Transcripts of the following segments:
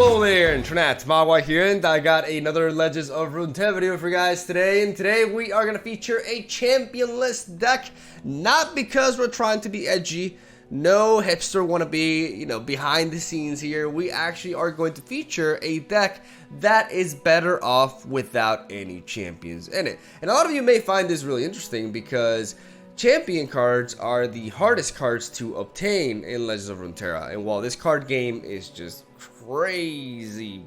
Hello there, Internet. MegaMogwai here, and I got another Legends of Runeterra video for you guys today. And today we are going to feature a championless deck, not because we're trying to be edgy. No hipster wannabe, behind the scenes here. We actually are going to feature a deck that is better off without any champions in it. And a lot of you may find this really interesting because champion cards are the hardest cards to obtain in Legends of Runeterra, and while this card game is just crazy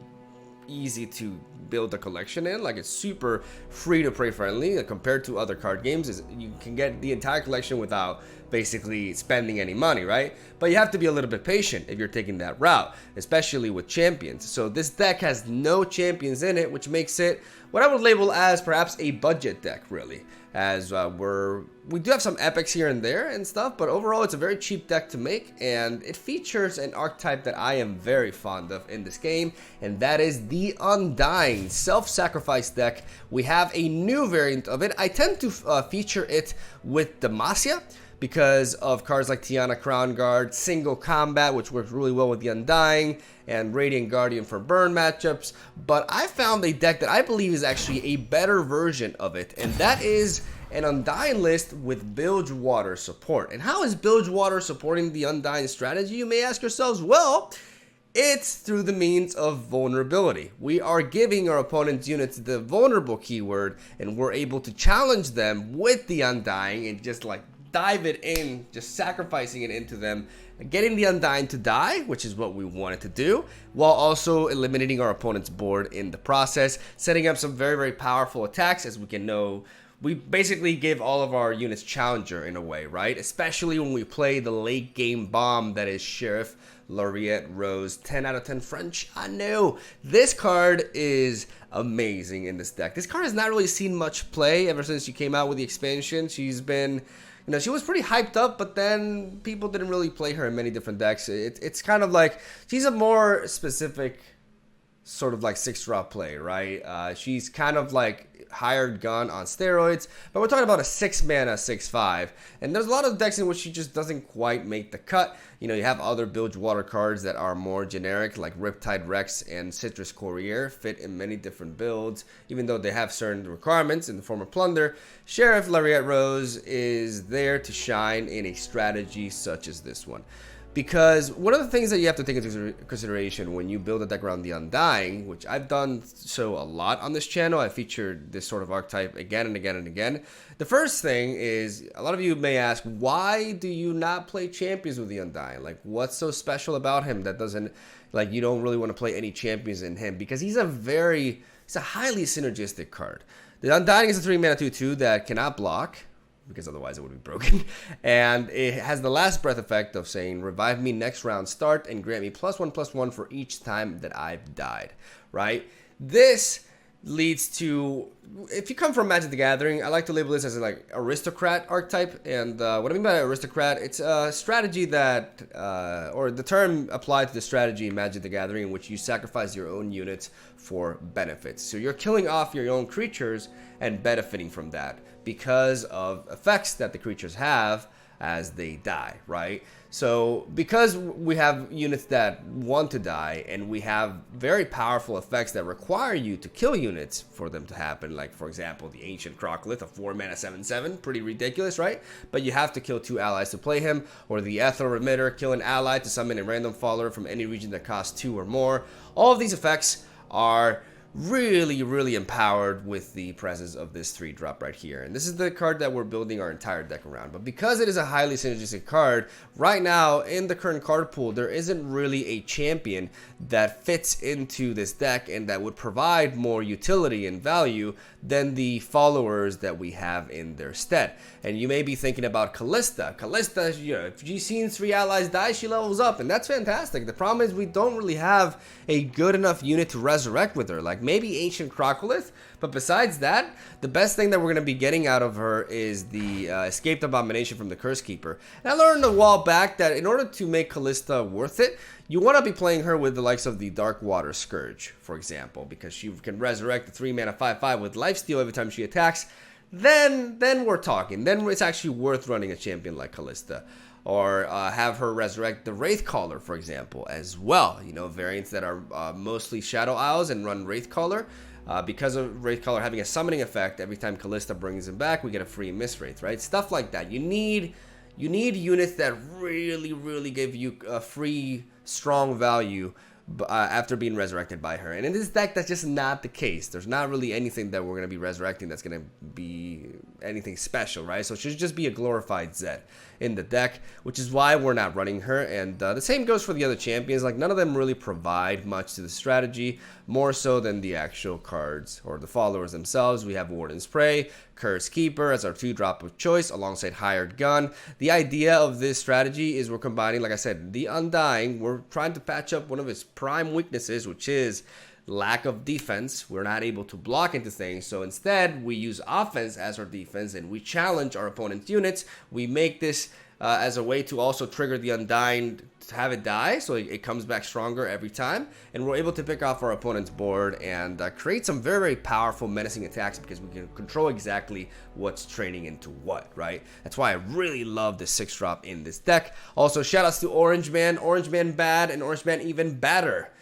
easy to build a collection in, like it's super free to play friendly compared to other card games, you can get the entire collection without basically spending any money, right? But you have to be a little bit patient if you're taking that route, especially with champions. So this deck has no champions in it, which makes it what I would label as perhaps a budget deck, really, as we do have some epics here and there and stuff, but overall it's a very cheap deck to make, and it features an archetype that I am very fond of in this game, and that is the Undying self-sacrifice deck. We have a new variant of it. I tend to feature it with Demacia because of cards like Tiana Crown Guard, Single Combat, which works really well with the Undying, and Radiant Guardian for burn matchups. But I found a deck that I believe is actually a better version of it, and that is an Undying list with Bilgewater support. And how is Bilgewater supporting the Undying strategy, you may ask yourselves? Well, it's through the means of vulnerability. We are giving our opponent's units the vulnerable keyword, and we're able to challenge them with the Undying and just like dive it in, just sacrificing it into them, getting the Undying to die, which is what we wanted to do, while also eliminating our opponent's board in the process, setting up some very, very powerful attacks. As we can know, we basically give all of our units challenger in a way, right? Especially when we play the late game bomb that is Sheriff Laureate Rose. 10 out of 10 French, I know. This card is amazing in this deck. This card has not really seen much play ever since she came out with the expansion. She's been, she was pretty hyped up, but then people didn't really play her in many different decks. It's kind of like, she's a more specific sort of like 6-drop play, right? She's kind of like hired gun on steroids, but we're talking about a 6-mana 6/5, and there's a lot of decks in which she just doesn't quite make the cut. You have other Bilgewater cards that are more generic, like Riptide Rex and Citrus Courier, fit in many different builds, even though they have certain requirements in the form of plunder. Sheriff Laureate Rose is there to shine in a strategy such as this one. Because one of the things that you have to take into consideration when you build a deck around the Undying, which I've done so a lot on this channel, I featured this sort of archetype again and again and again. The first thing is, a lot of you may ask, why do you not play champions with the Undying? Like, what's so special about him that doesn't, like, you don't really want to play any champions in him? Because he's a highly synergistic card. The Undying is a 3-mana 2/2 that cannot block, because otherwise it would be broken, and it has the last breath effect of saying revive me next round start and grant me +1/+1 for each time that I've died, right? This leads to, if you come from Magic the Gathering, I like to label this as like aristocrat archetype. And what I mean by aristocrat, it's a strategy that, or the term applied to the strategy in Magic the Gathering in which you sacrifice your own units for benefits. So you're killing off your own creatures and benefiting from that because of effects that the creatures have as they die, right? So because we have units that want to die, and we have very powerful effects that require you to kill units for them to happen, like for example the Ancient Crocolith, a 4-mana 7/7, pretty ridiculous, right? But you have to kill 2 allies to play him, or the Ethereal Remitter, kill an ally to summon a random follower from any region that costs 2 or more. All of these effects are really, really empowered with the presence of this 3-drop right here. And this is the card that we're building our entire deck around. But because it is a highly synergistic card, right now in the current card pool, there isn't really a champion that fits into this deck and that would provide more utility and value than the followers that we have in their stead. And you may be thinking about Callista. Callista, if she's seen 3 allies die, she levels up, and that's fantastic. The problem is we don't really have a good enough unit to resurrect with her. Like maybe Ancient Crocolith, but besides that, the best thing that we're going to be getting out of her is the Escaped Abomination from the Curse Keeper. And I learned a while back that in order to make Callista worth it, you want to be playing her with the likes of the Darkwater Scourge, for example, because she can resurrect the 3-mana 5/5 with lifesteal every time she attacks. then we're talking. Then it's actually worth running a champion like Kalista. Or have her resurrect the Wraithcaller, for example, as well. You know, variants that are mostly Shadow Isles and run Wraithcaller. Because of Wraithcaller having a summoning effect, every time Kalista brings him back, we get a free Miss Wraith, right? Stuff like that. You need units that really give you a free, strong value after being resurrected by her. And in this deck, that's just not the case. There's not really anything that we're going to be resurrecting that's going to be anything special, right? So it should just be a glorified Zed in the deck, which is why we're not running her. And the same goes for the other champions. Like, none of them really provide much to the strategy, more so than the actual cards or the followers themselves. We have Warden's Prey, Curse Keeper as our 2-drop of choice alongside Hired Gun. The idea of this strategy is we're combining, like I said, the Undying. We're trying to patch up one of his prime weaknesses, which is lack of defense. We're not able to block into things, so instead we use offense as our defense and we challenge our opponent's units. We make this as a way to also trigger the Undying to have it die, so it comes back stronger every time, and we're able to pick off our opponent's board and create some very powerful menacing attacks because we can control exactly what's training into what, right? That's why I really love the 6-drop in this deck. Also, shout outs to Orange Man bad, and Orange Man even badder.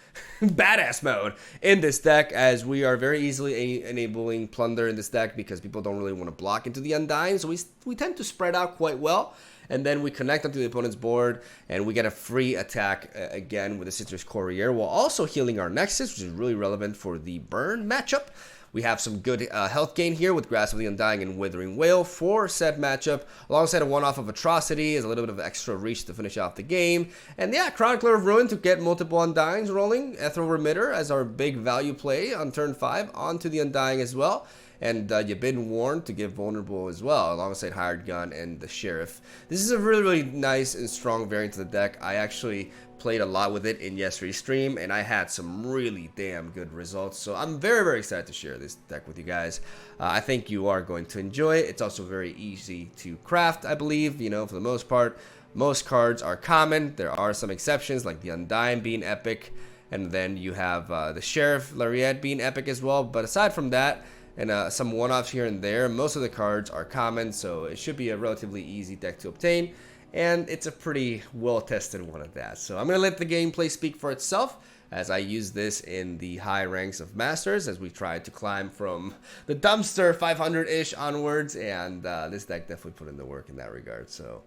Badass mode in this deck, as we are very easily enabling plunder in this deck because people don't really want to block into the Undying, so we tend to spread out quite well, and then we connect onto the opponent's board and we get a free attack again with the Citrus Courier, while also healing our Nexus, which is really relevant for the burn matchup. We have some good health gain here with Grasp of the Undying and Withering Wail for said matchup, alongside a one-off of Atrocity is a little bit of extra reach to finish off the game. And yeah, Chronicler of Ruin to get multiple Undyings rolling, Ethereal Remitter as our big value play on turn 5 onto the Undying as well. And you've been warned to give Vulnerable as well, alongside Hired Gun and the Sheriff. This is a really nice and strong variant to the deck. I actually played a lot with it in yesterday's stream, and I had some really damn good results. So I'm very excited to share this deck with you guys. I think you are going to enjoy it. It's also very easy to craft, I believe. You know, for the most part, most cards are common. There are some exceptions, like the Undying being epic, and then you have the Sheriff Lariat being epic as well. But aside from that, and some one-offs here and there, most of the cards are common, so it should be a relatively easy deck to obtain, and it's a pretty well-tested one at that. So I'm going to let the gameplay speak for itself as I use this in the high ranks of Masters as we try to climb from the dumpster 500-ish onwards, and this deck definitely put in the work in that regard. So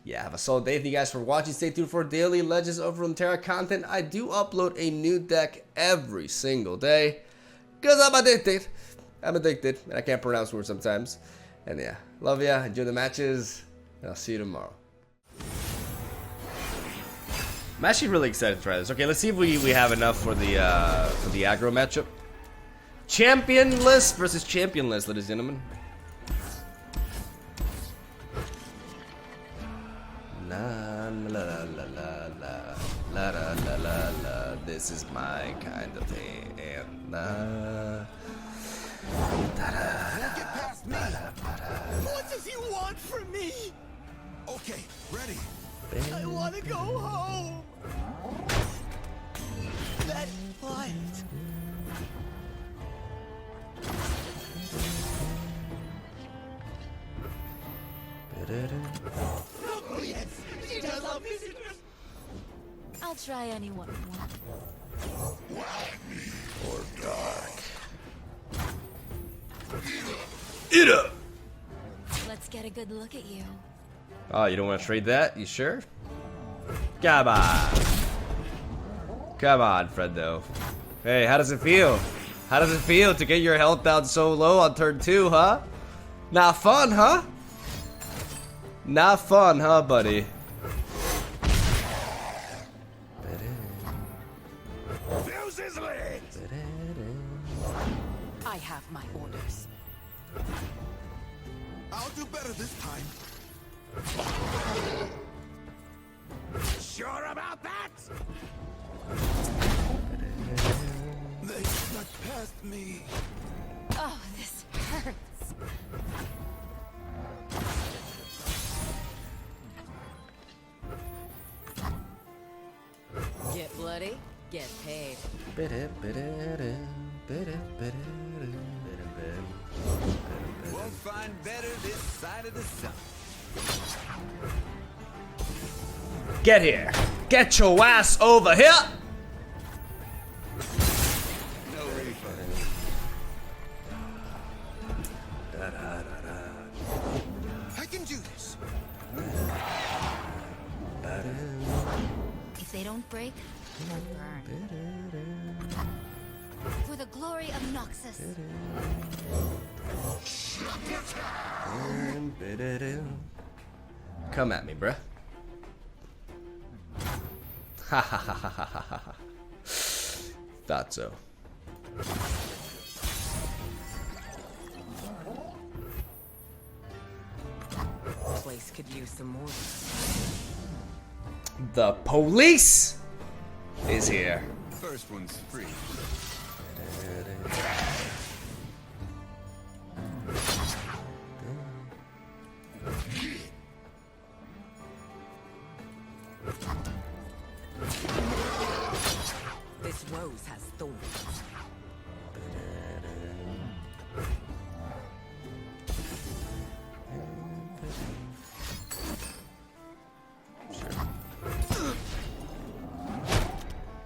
yeah, have a solid day. Thank you guys for watching. Stay tuned for daily Legends of Runeterra content. I do upload a new deck every single day because I'm addicted. And I can't pronounce words sometimes. And yeah, love ya, enjoy the matches, and I'll see you tomorrow. I'm actually really excited to try this. Okay, let's see if we have enough for the aggro matchup. Championless versus championless, ladies and gentlemen. La la la la la la la la la la. This is my kind of thing. And Won't get past me. What does he want from me? Okay, ready. I want to go home. That fight. Oh, yes. She does love music. I'll try anyone. or dark. Eat up! Let's get a good look at you. Oh, you don't want to trade that? You sure? Come on. Come on, Fredo. Hey, how does it feel? How does it feel to get your health down so low on turn 2, huh? Not fun, huh? Not fun, huh, buddy? Fuse is lit. I have my orders. I'll do better this time. Sure about that? They snuck past me. Oh, this hurts. Get bloody, get paid. Whoa, Won't find better this side of the sun. Get here. Get your ass over here. No refund. I can do this. If they don't break, they'll burn. For the glory of Noxus. Come at me, bruh. Ha ha ha ha ha ha ha. Thought so. Place could use some more. The police is here. First one's free. This rose has thorns.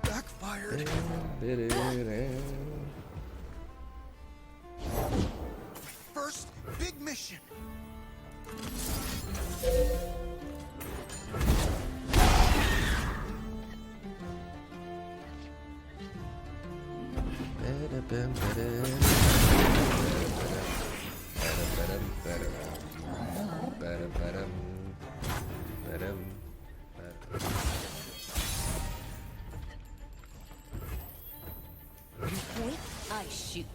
Backfired. First big mission. You point, I shoot.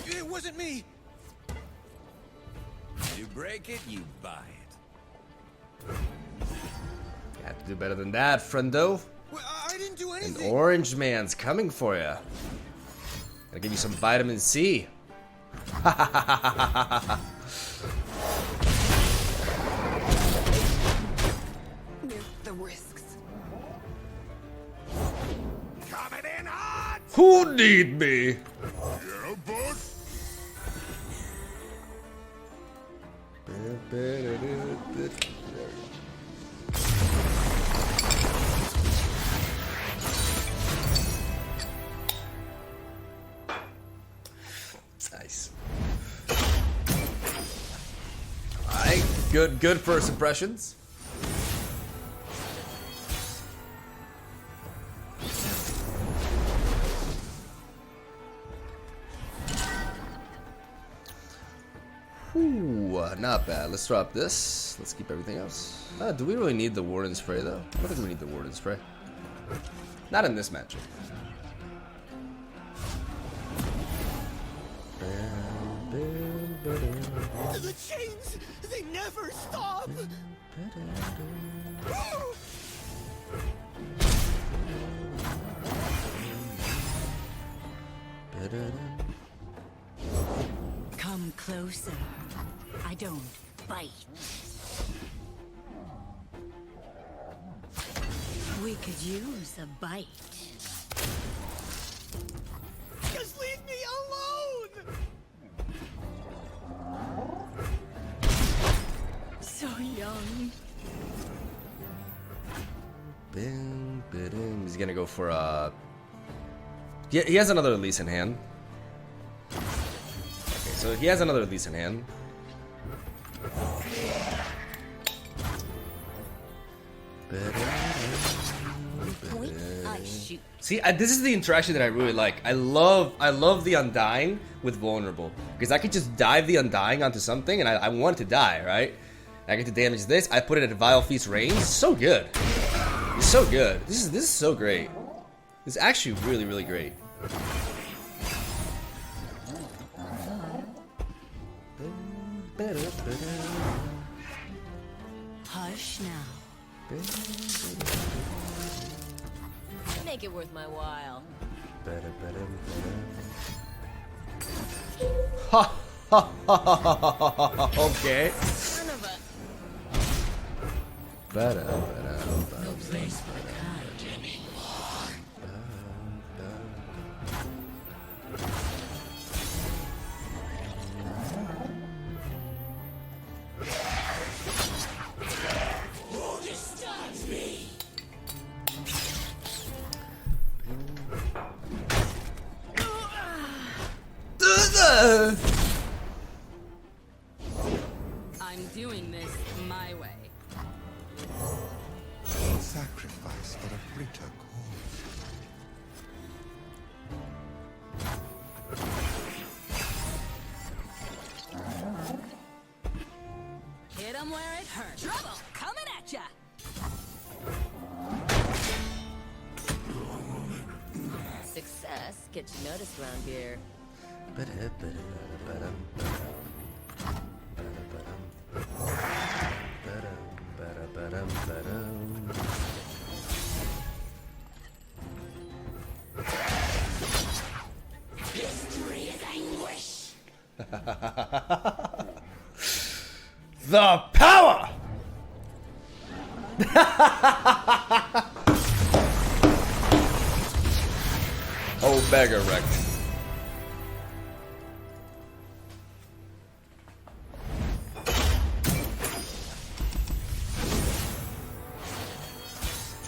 It wasn't me. You break it, you buy it. You have to do better than that, friendo. Well, I didn't do An anything. orange man's coming for you. Gotta give you some vitamin C. The risks. Coming in hot. Who need me? Yeah, boss. Nice. Alright, good first impressions. Ooh, not bad. Let's drop this. Let's keep everything else. Do we really need the Warden Spray, though? I don't think we need the Warden Spray. Not in this matchup. The chains, they never stop. Come closer. I don't bite. We could use a bite. Just leave me alone. So young. He's gonna go for yeah, he has another release in hand. Okay, so he has another release in hand. Point, I shoot. See, this is the interaction that I really like. I love the Undying with Vulnerable, because I could just dive the Undying onto something, and I want it to die, right? I get to damage this. I put it at Vile Feast range. It's so good. It's so good. This is so great. It's actually really great. Hush now. Make it worth my while. Ha ha ha ha. Okay. Son of a. No place for kind anymore. I'm doing this my way. Sacrifice for a greater cause. Hit 'em where it hurts. Trouble coming at ya. Success gets you noticed around here. History is anguish. The power! Oh, beggar wrecked.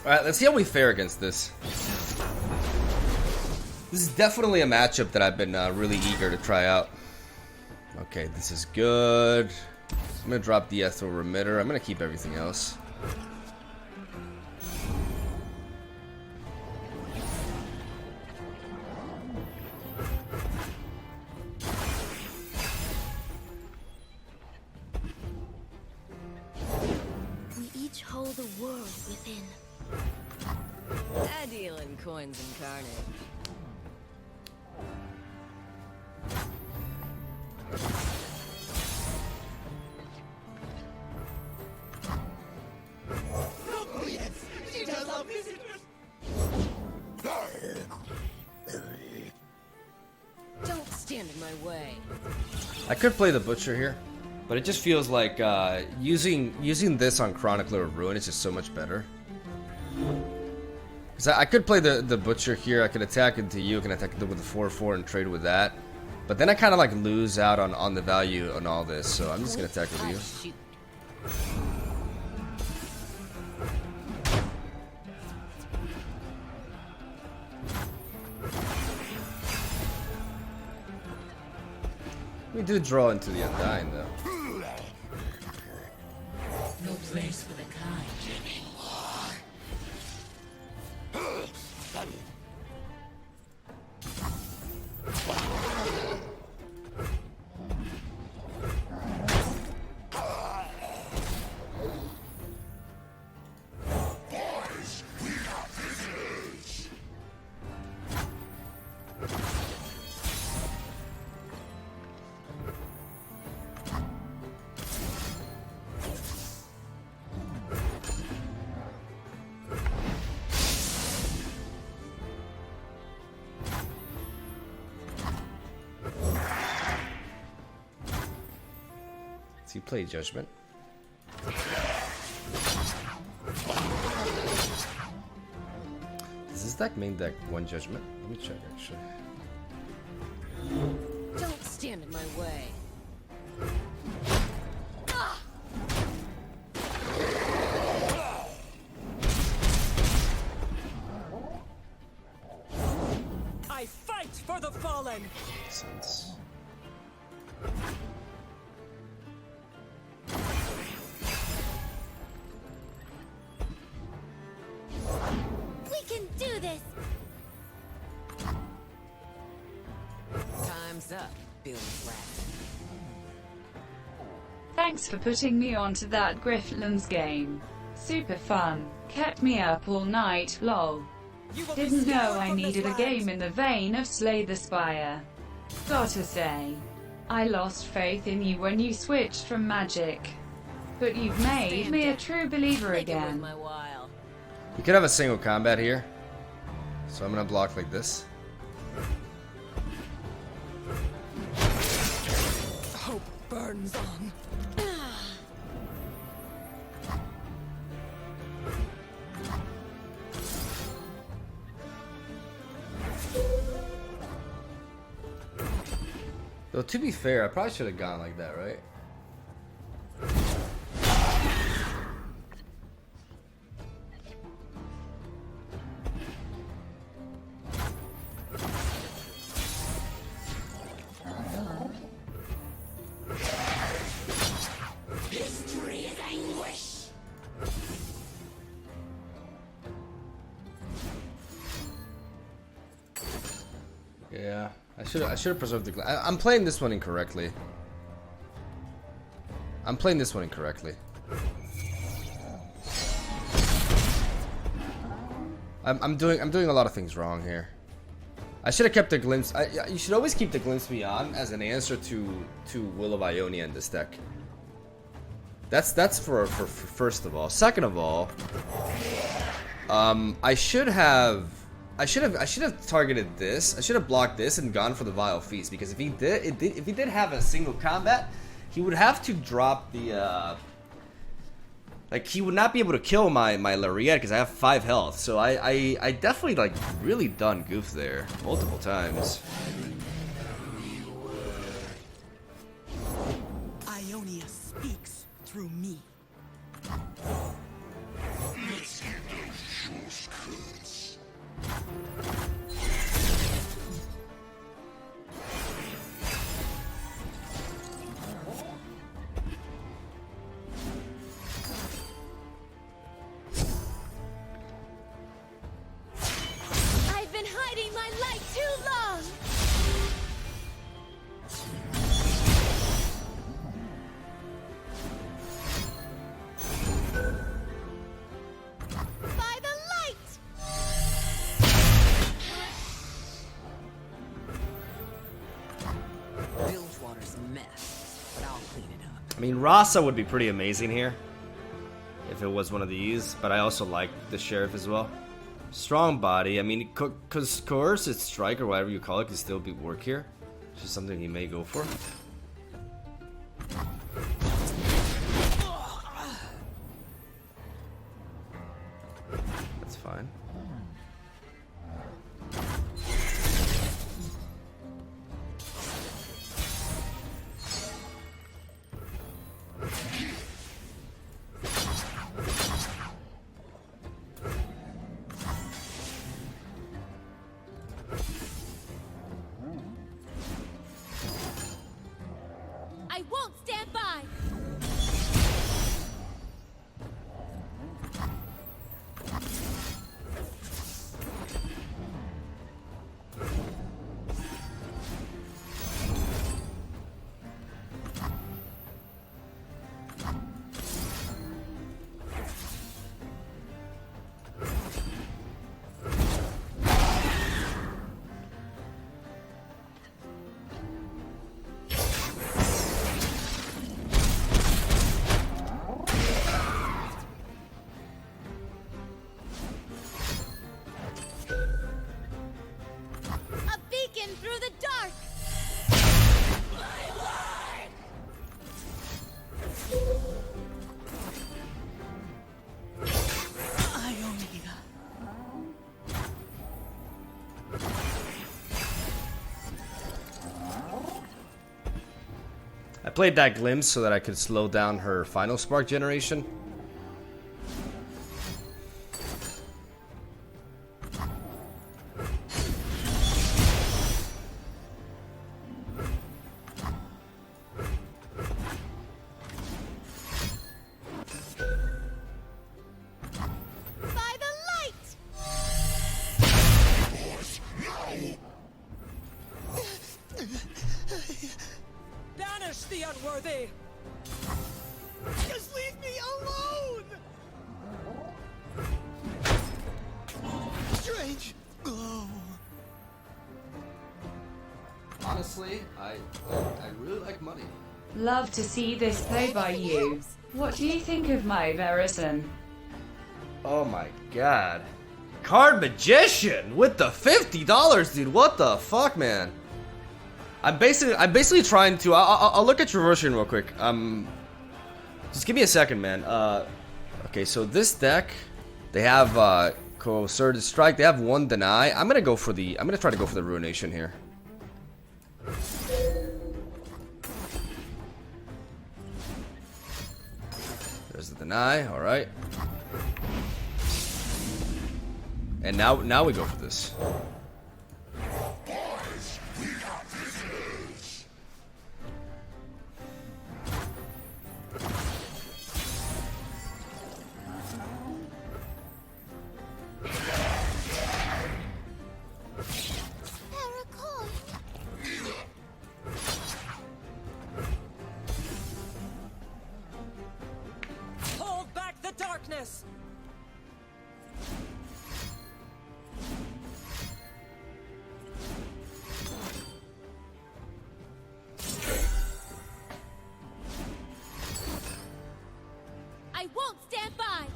Alright, let's see how we fare against this. This is definitely a matchup that I've been really eager to try out. Okay, this is good. I'm gonna drop the Ethel Remitter. I'm gonna keep everything else. We each hold a world within. I deal in coins and carnage. Don't stand in my way. I could play the Butcher here, but it just feels like using this on Chronicler of Ruin is just so much better. Because I could play the Butcher here, I could attack into you, I can attack it with the 4/4 and trade with that. But then I kind of like lose out on the value on all this, so I'm just going to attack with you. Shoot. We do draw into the Undying though. No place for the kind anymore. So you play Judgment. Does this deck main deck one Judgment? Let me check actually. Don't stand in my way. I fight for the fallen. Makes sense. We can do this! Time's up, Billy Flat. Thanks for putting me onto that Grifflands game. Super fun. Kept me up all night, lol. You will be Didn't know scoured I from this needed a land. game in the vein of Slay the Spire. Gotta say, I lost faith in you when you switched from Magic. But you've made me a true believer Make it worth again. my while. You could have a single combat here. So I'm gonna block like this. Hope burns on. Though to be fair, I probably should have gone like that, right? should have preserved the glimpse. I'm playing this one incorrectly. I'm playing this one incorrectly. I'm doing a lot of things wrong here. I should have kept the glimpse. You should always keep the glimpse beyond as an answer to Will of Ionia in this deck. That's for first of all. Second of all, I should have targeted this. I should have blocked this and gone for the Vile Feast, because if he did have a single combat, he would have to drop the like, he would not be able to kill my Lariat because I have 5 health. So I definitely like really done goof there multiple times. Ionia speaks through me. Let's get those shortcuts. I've been hiding my light too long. By the light. Bilgewater's a mess, but I'll clean it up. I mean, Rasa would be pretty amazing here if it was one of these, but I also like the Sheriff as well. Strong body. I mean, because Coerced Strike or whatever you call it can still be work here, which is something he may go for. That's fine. I won't stand by. A beacon through the dark. Ionia. I played that glimpse so that I could slow down her final spark generation. By the light. Banish the unworthy! Just leave me alone! Strange glow. Honestly, I really like money. Love to see this play by you. What do you think of my Verison? Oh my god. Card Magician with the $50, dude. What the fuck, man? I'm basically trying to. I'll look at your version real quick. Just give me a second, man. Okay, so this deck, they have Concerted Strike. They have 1 deny. I'm gonna try to go for the Ruination here. There's the deny. All right. And now we go for this. Boys, we got visitors. Paracoin. the darkness! I won't stand by!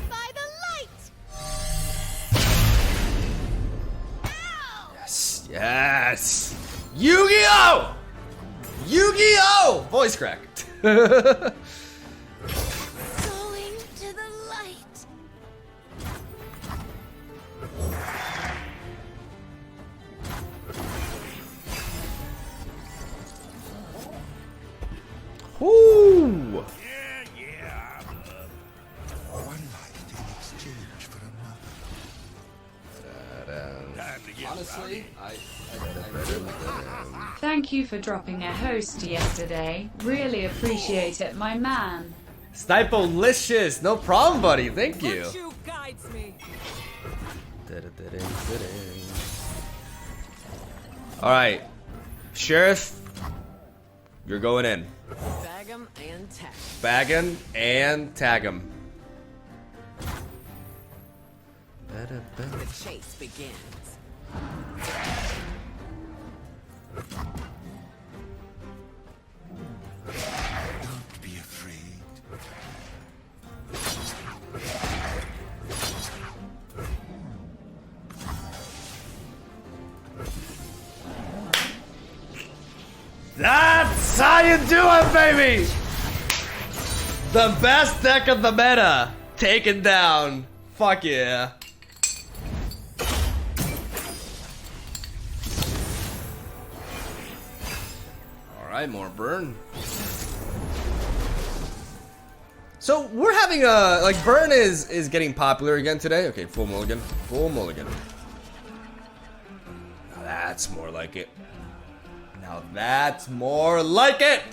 By the light! Ow! Yes. Yes. Yu-Gi-Oh! Yu-Gi-Oh! Voice crack. Going to the light. Whoo! One light in exchange for another. Honestly, Thank you for dropping a host yesterday. Really appreciate it, my man. Snipolicious, no problem, buddy. Thank you. Virtue guides me. All right, Sheriff, you're going in. Bag 'em and tag. Bag him and tag him. The chase begins. Don't be afraid. That's how you do it, baby! The best deck of the meta. Taken down. Fuck yeah. Alright, more burn. So we're having a like burn is getting popular again today. Okay, full mulligan. Full mulligan. Now that's more like it. Now that's more like it!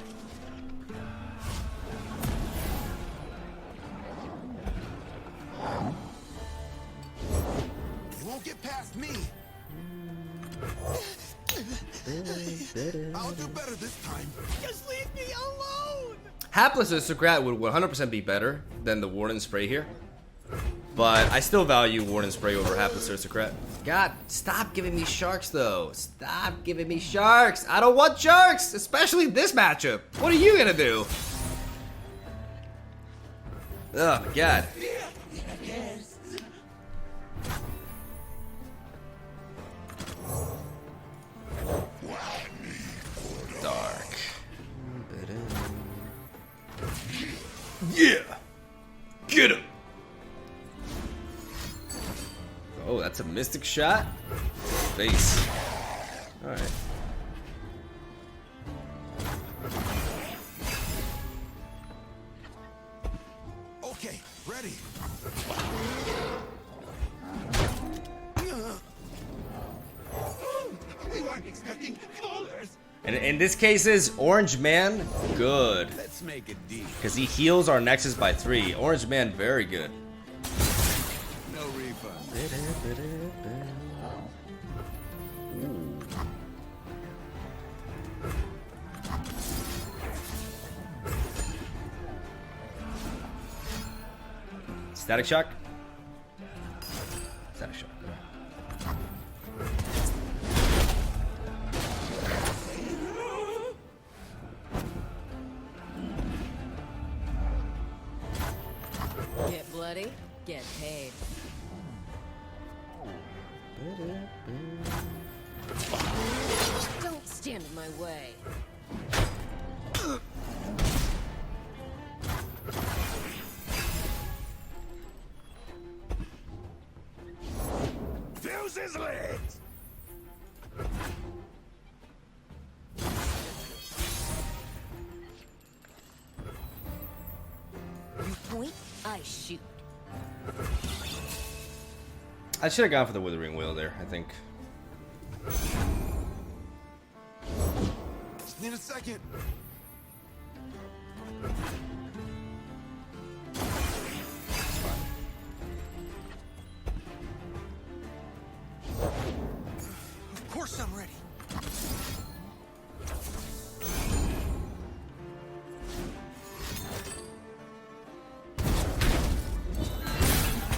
You won't get past me. I'll do better this time. Just leave me alone! Hapless Aristocrat would 100% be better than the Warden Spray here. But I still value Warden Spray over Hapless Aristocrat. God, stop giving me sharks though. Stop giving me sharks. I don't want sharks, especially this matchup. What are you gonna do? Oh my god. Dark. Yeah! Get him! Oh, that's a mystic shot? Face. Alright. Okay, ready. We weren't expecting flawless. And in this case is Orange Man, good. Let's make it deep. Because he heals our Nexus by 3. Orange Man, very good. No refund. Static Shock? Static Shock. Get bloody, get paid. Don't stand in my way. Fuse is lit. I shoot. I should have gone for the Withering Wheel there, I think. Just need a second. Of course I'm ready.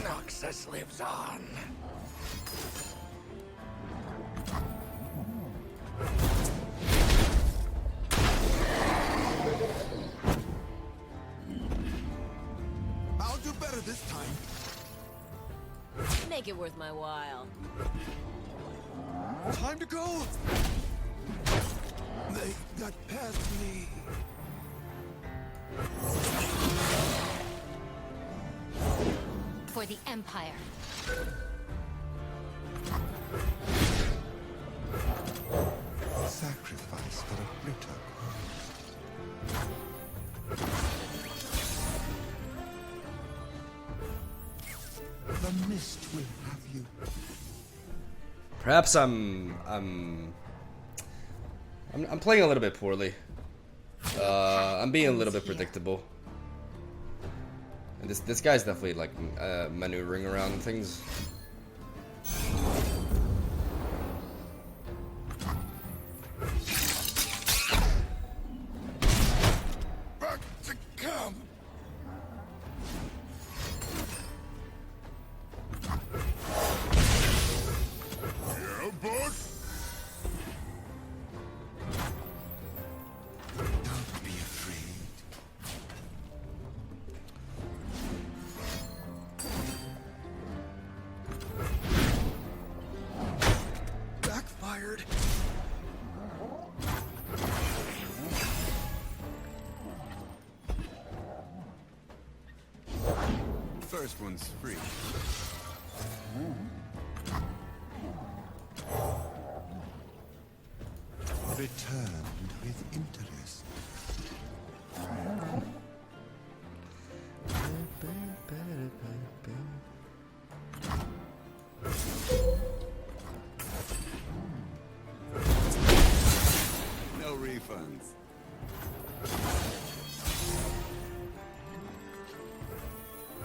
Noxus lives on. I'll do better this time. Make it worth my while. Time to go. They got past me. For the Empire. Sacrifice for a greater cause. The mist will have you. Perhaps I'm playing a little bit poorly. I'm being a little bit predictable. And this guy's definitely like maneuvering around things. Back to camp. Yeah, bud? Don't be afraid. Backfired. First one's free. Returned with interest. No refunds.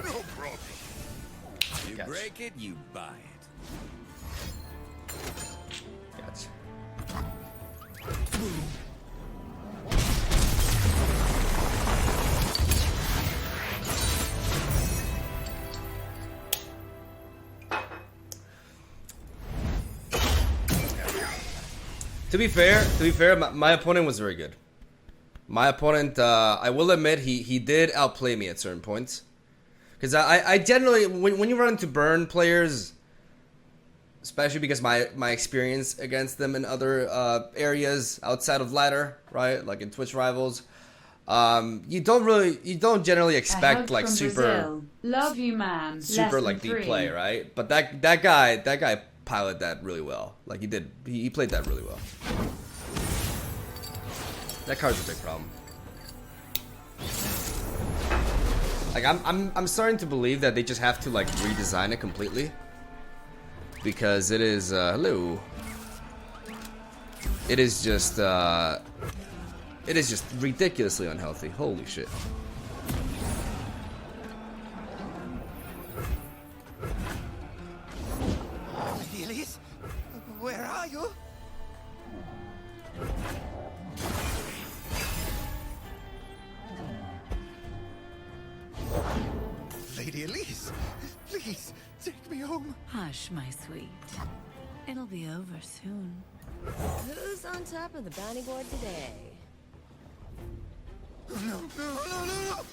No problem. You Gotcha. break it, you buy it. Gotcha. To be fair, my opponent was very good. My opponent, I will admit, he did outplay me at certain points. Because I generally, when you run into burn players, especially because my experience against them in other areas outside of ladder, right, like in Twitch rivals, you don't generally A expect hug like from super Brazil. Love you, man. super Lesson like deep 3. play, right? But that guy piloted that really well. Like he played that really well. That card's a big problem. Like I'm starting to believe that they just have to like redesign it completely, because it is hello. It is just ridiculously unhealthy. Holy shit. Elise, where are you? Lady Elise, please take me home. Hush, my sweet. It'll be over soon. Who's on top of the bounty board today? No, no, no, no, no.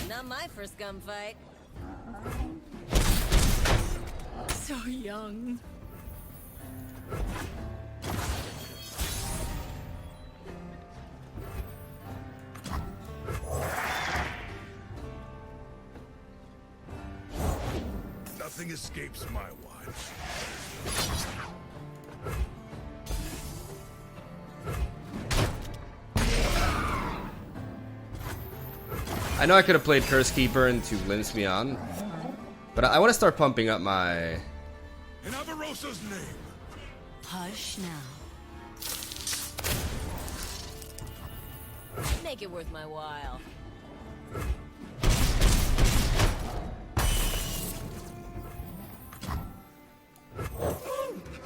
Not my first gunfight. So young. Nothing escapes my watch. I know I could have played Curse Keeper into glimpse me on, but I want to start pumping up my... In Avarosa's name. Hush now. Make it worth my while.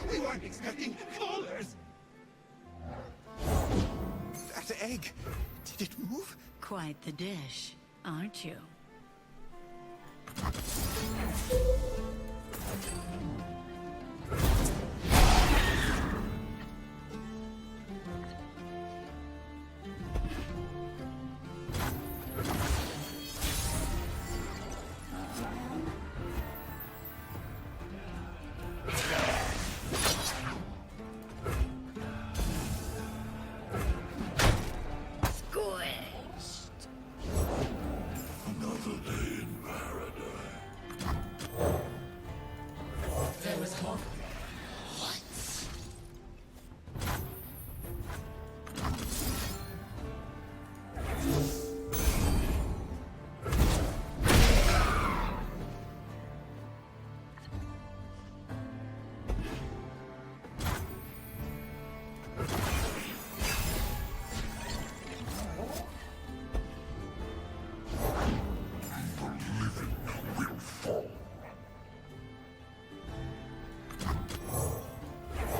We weren't expecting callers. That egg, did it move? Quite the dish, aren't you?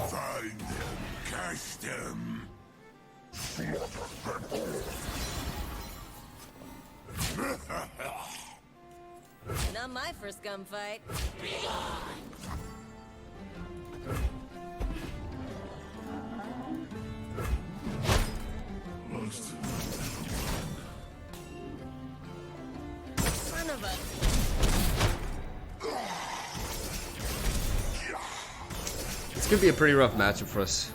Find them, catch them. Not my first gunfight. Son of a... It's gonna be a pretty rough matchup for us.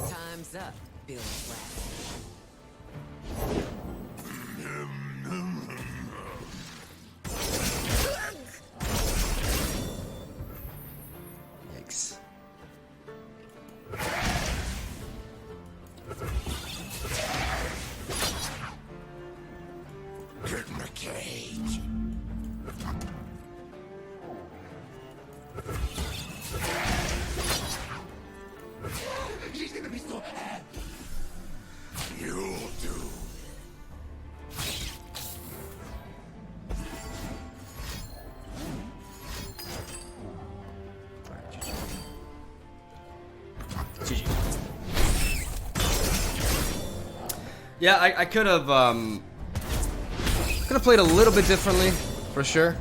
Time's up, Bill Flat. Yikes. Get in the cage. He's gonna be so happy. You'll do. GG. Yeah, I could have played a little bit differently, for sure.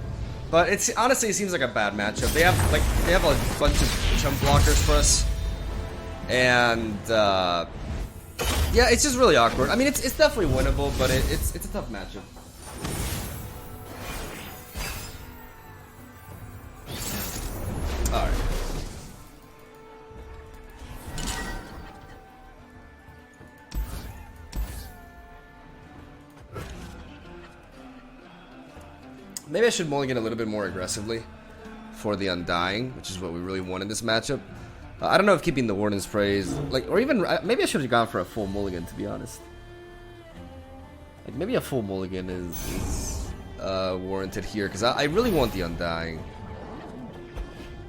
But it's honestly, it seems like a bad matchup. They have a bunch of chump blockers for us, and yeah, it's just really awkward. I mean, it's definitely winnable, but it's a tough matchup. All right. Maybe I should mulligan a little bit more aggressively for the Undying, which is what we really want in this matchup. I don't know if keeping the Warden's Praise, like, or even, maybe I should have gone for a full mulligan, to be honest. Like, maybe a full mulligan is warranted here, because I really want the Undying.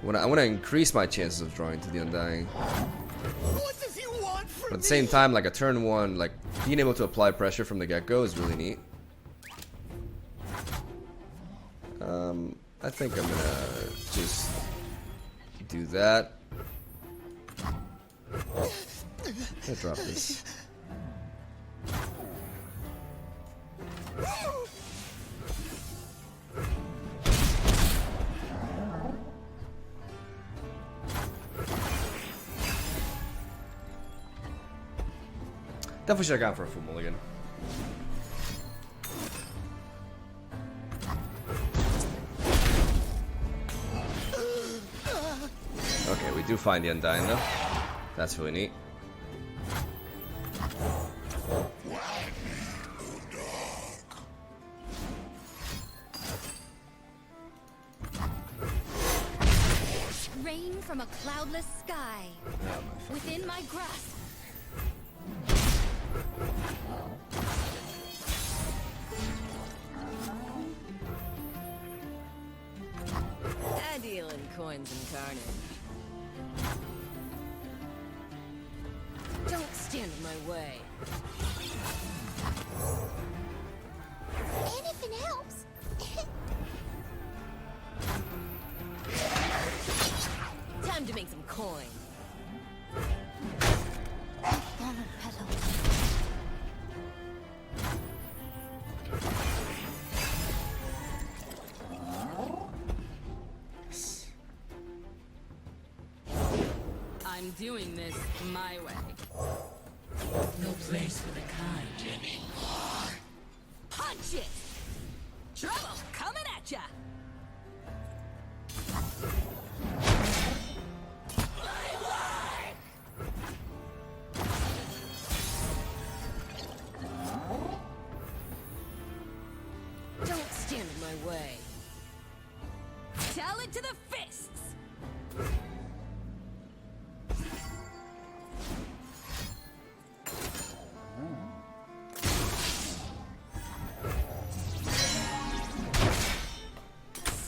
I want to increase my chances of drawing to the Undying. What does he want from But at the same time, like, a turn one, like, being able to apply pressure from the get-go is really neat. I think I'm gonna just do that. I'm gonna drop this. Definitely should have gone for a full mulligan. Okay, we do find the Undying though. That's really neat. Rain from a cloudless sky. Within my grasp. I deal in coins and carnage. Don't stand in my way. Anything helps. Time to make some coin. Petal. I'm doing this my way. No place for the kind anymore. Punch it! Trouble coming at ya! Don't stand in my way. Tell it to the fists!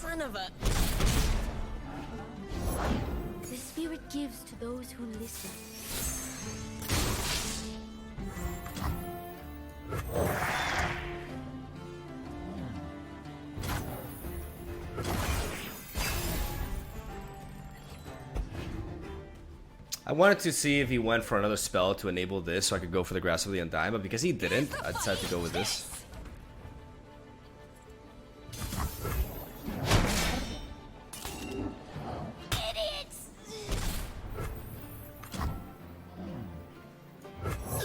Son of a... The spirit gives to those who listen. I wanted to see if he went for another spell to enable this so I could go for the Grasp of the Undying, but because he didn't, I decided to go with this.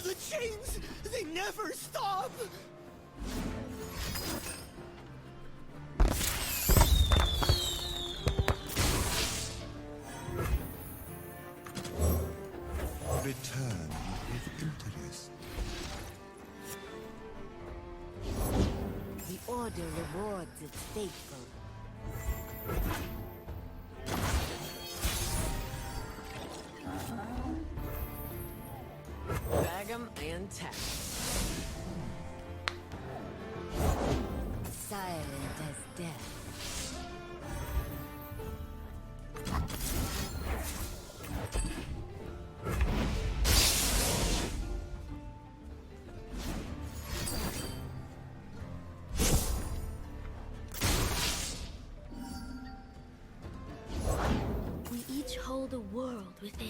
The chains, they never stop. Return with interest. The Order rewards its faithful. Bag 'em and tack. Silent as death. We each hold a world within.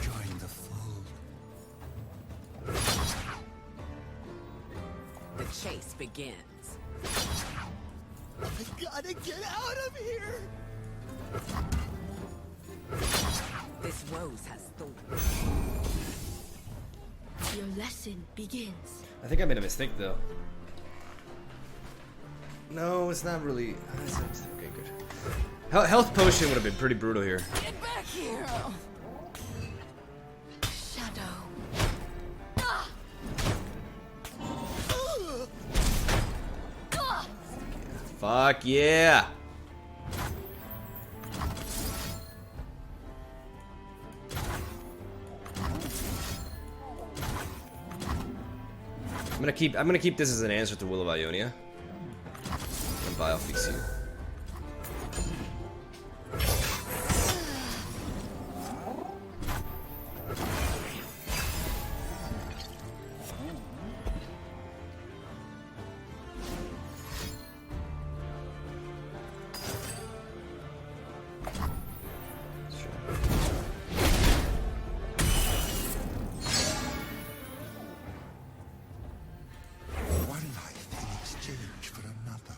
Join the fold. The chase begins. I gotta get out of here. This rose has thorns. Your lesson begins. I think I made a mistake though. No, it's not really. Okay, good. Health potion would have been pretty brutal here. Get back here! Shadow. Fuck yeah! I'm gonna keep this as an answer to Will of Ionia. And I'll fix you. One life in exchange for another.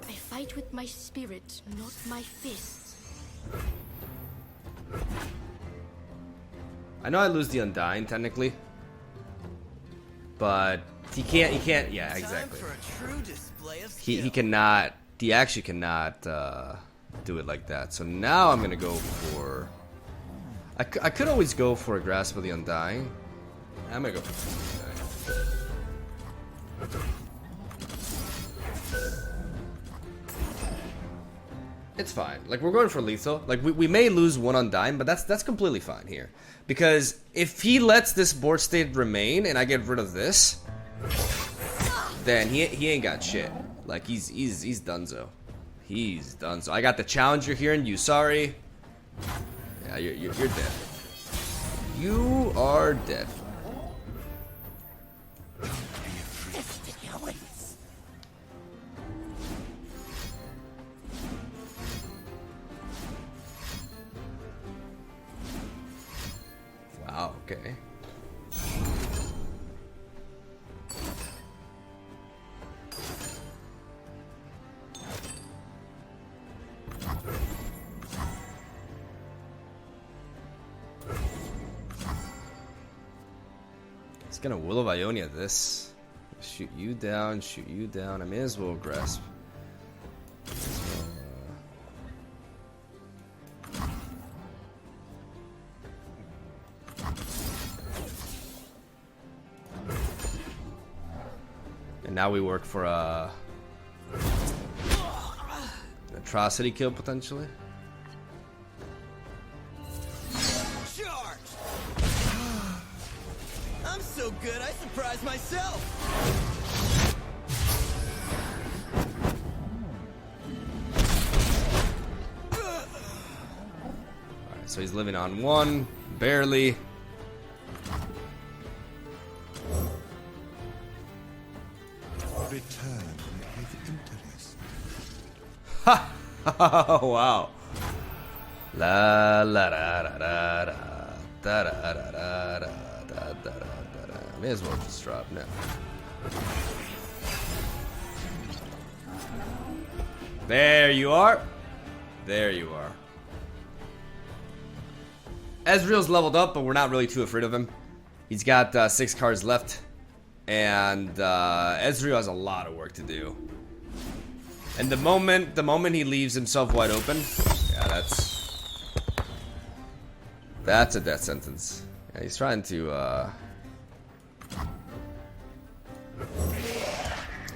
I fight with my spirit, not my fists. I know I lose the Undying technically, but he can't. Yeah, exactly. Time for a true display of He cannot. He actually cannot do it like that. So now I'm gonna go for I could always go for a Grasp of the Undying. I'm gonna go for the Undying. It's fine. Like, we're going for lethal. Like, we may lose one Undying, but that's completely fine here. Because if he lets this board state remain and I get rid of this, then he ain't got shit. Like, he's donezo. He's donezo. I got the challenger here and you sorry. Yeah, you're dead. You are dead. Wow, okay. It's gonna Will of Ionia this. Shoot you down, shoot you down. I may as well grasp. And now we work for an atrocity kill potentially. Charge! I'm so good, I surprised myself. Alright, so he's living on one, barely. Return with interest. Ha! Oh, wow. La la da da da da da da da da da da da da. May as well just drop now. There you are. There you are. Ezreal's leveled up, but we're not really too afraid of him. He's got 6 cards left. And Ezreal has a lot of work to do. And the moment he leaves himself wide open, yeah, that's a death sentence. Yeah, he's trying to I'm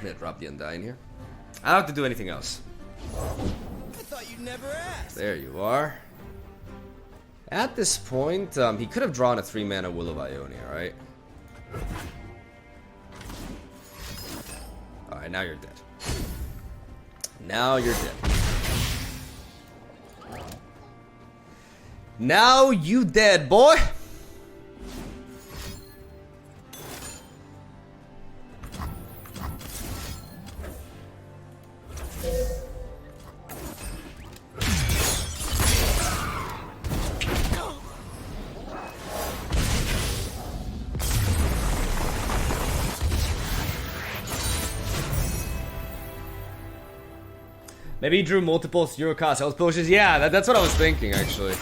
gonna drop the Undying here. I don't have to do anything else. I thought you'd never ask. There you are. At this point, he could have drawn a 3-mana Will of Ionia, right? Alright, now you're dead. Now you're dead. Now you dead, boy! Maybe he drew multiple zero cost health potions. Yeah, that's what I was thinking, actually.